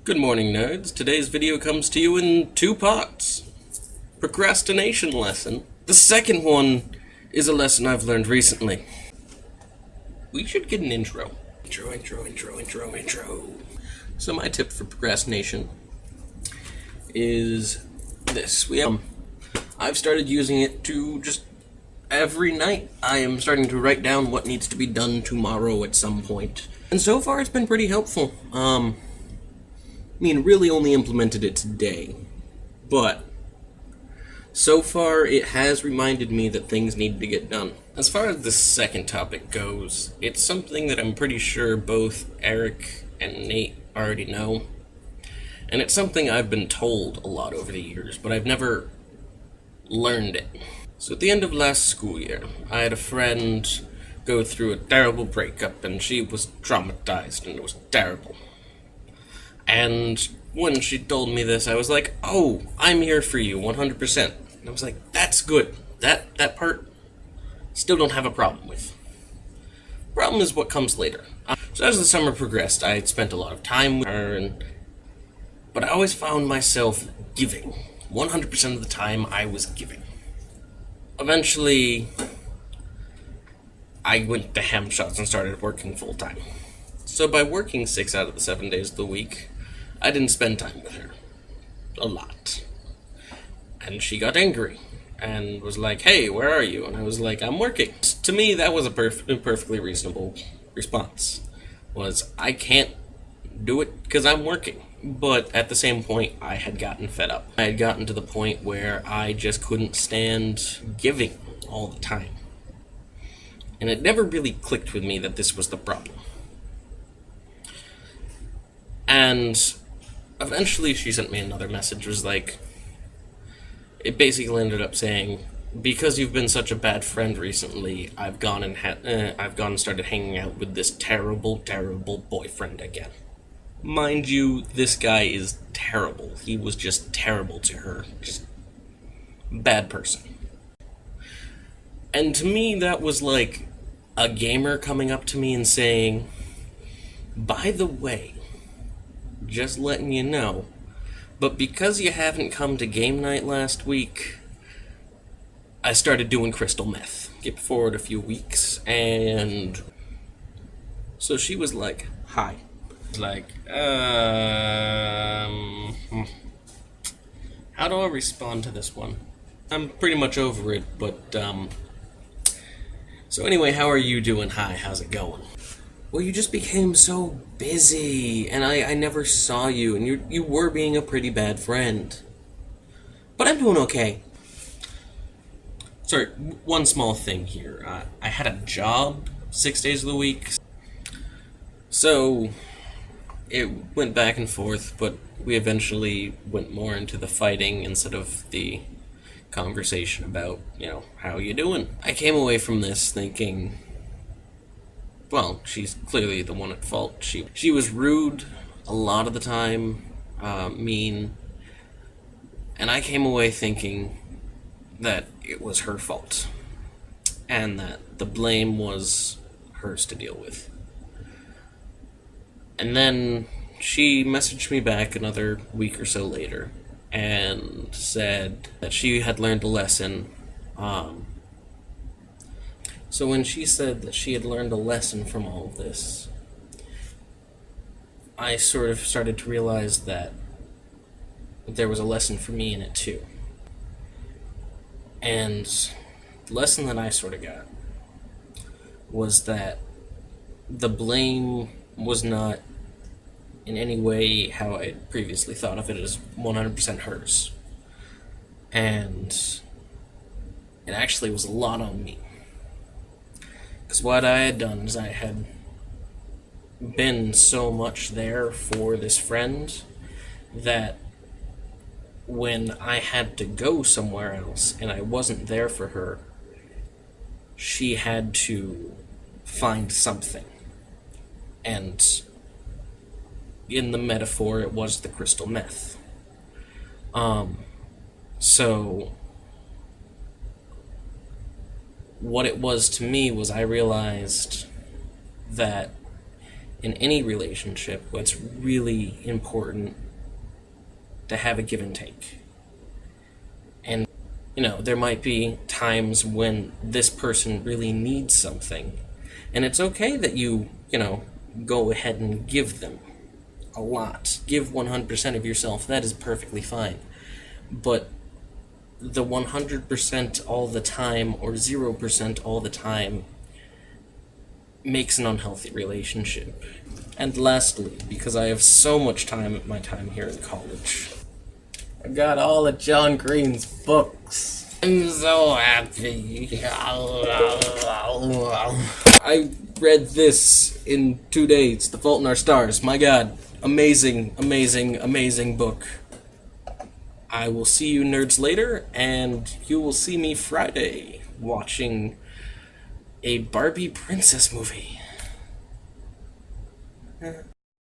Good morning, nerds. Today's video comes to you in two parts. Procrastination lesson. The second one is a lesson I've learned recently. We should get an intro. Intro. So my tip for procrastination is this. I've started using it to just every night I am starting to write down what needs to be done tomorrow at some point. And so far it's been pretty helpful. Really only implemented it today, but so far it has reminded me that things need to get done. As far as the second topic goes, it's something that I'm pretty sure both Eric and Nate already know, and it's something I've been told a lot over the years, but I've never learned it. So at the end of last school year, I had a friend go through a terrible breakup, and she was traumatized, and it was terrible. And when she told me this, I was like, oh, I'm here for you, 100%. And I was like, that's good. That part, still don't have a problem with. Problem is what comes later. So as the summer progressed, I had spent a lot of time with her, but I always found myself giving. 100% of the time, I was giving. Eventually, I went to ham shots and started working full-time. So by working 6 out of the 7 days of the week, I didn't spend time with her. A lot. And she got angry and was like, hey, where are you? And I was like, I'm working. To me, that was a perfectly reasonable response. I can't do it because I'm working. But at the same point, I had gotten fed up. I had gotten to the point where I just couldn't stand giving all the time. And it never really clicked with me that this was the problem. And eventually she sent me another message. It basically ended up saying, because you've been such a bad friend recently, I've gone and started hanging out with this terrible boyfriend again. Mind you, this guy is terrible. He was just terrible to her. Just bad person. And to me, that was like a gamer coming up to me and saying, by the way, just letting you know, but because you haven't come to game night last week, I started doing crystal meth. Skip forward a few weeks, and so she was like, hi. How do I respond to this one? I'm pretty much over it, but, so anyway, how are you doing? Hi, how's it going? Well, you just became so busy, and I never saw you, and you were being a pretty bad friend. But I'm doing okay. Sorry, one small thing here. I had a job 6 days of the week, so it went back and forth, but we eventually went more into the fighting instead of the conversation about, how you doing? I came away from this thinking, well, she's clearly the one at fault. She was rude a lot of the time, mean, and I came away thinking that it was her fault, and that the blame was hers to deal with. And then she messaged me back another week or so later, and said that she had learned a lesson. So when she said that she had learned a lesson from all of this, I sort of started to realize that there was a lesson for me in it too. And the lesson that I sort of got was that the blame was not in any way how I had previously thought of it as 100% hers. And it actually was a lot on me. Because what I had done is I had been so much there for this friend that when I had to go somewhere else and I wasn't there for her, she had to find something. And in the metaphor, it was the crystal meth. So what it was to me was I realized that in any relationship, it's really important to have a give and take. And, there might be times when this person really needs something. And it's okay that you go ahead and give them a lot. Give 100% of yourself. That is perfectly fine. But the 100% all the time or 0% all the time makes an unhealthy relationship. And lastly, because I have so much time at my time here in college, I got all of John Green's books. I'm so happy. I read this in 2 days, The Fault in Our Stars. My god, amazing, amazing, amazing book. I will see you nerds later, and you will see me Friday watching a Barbie princess movie.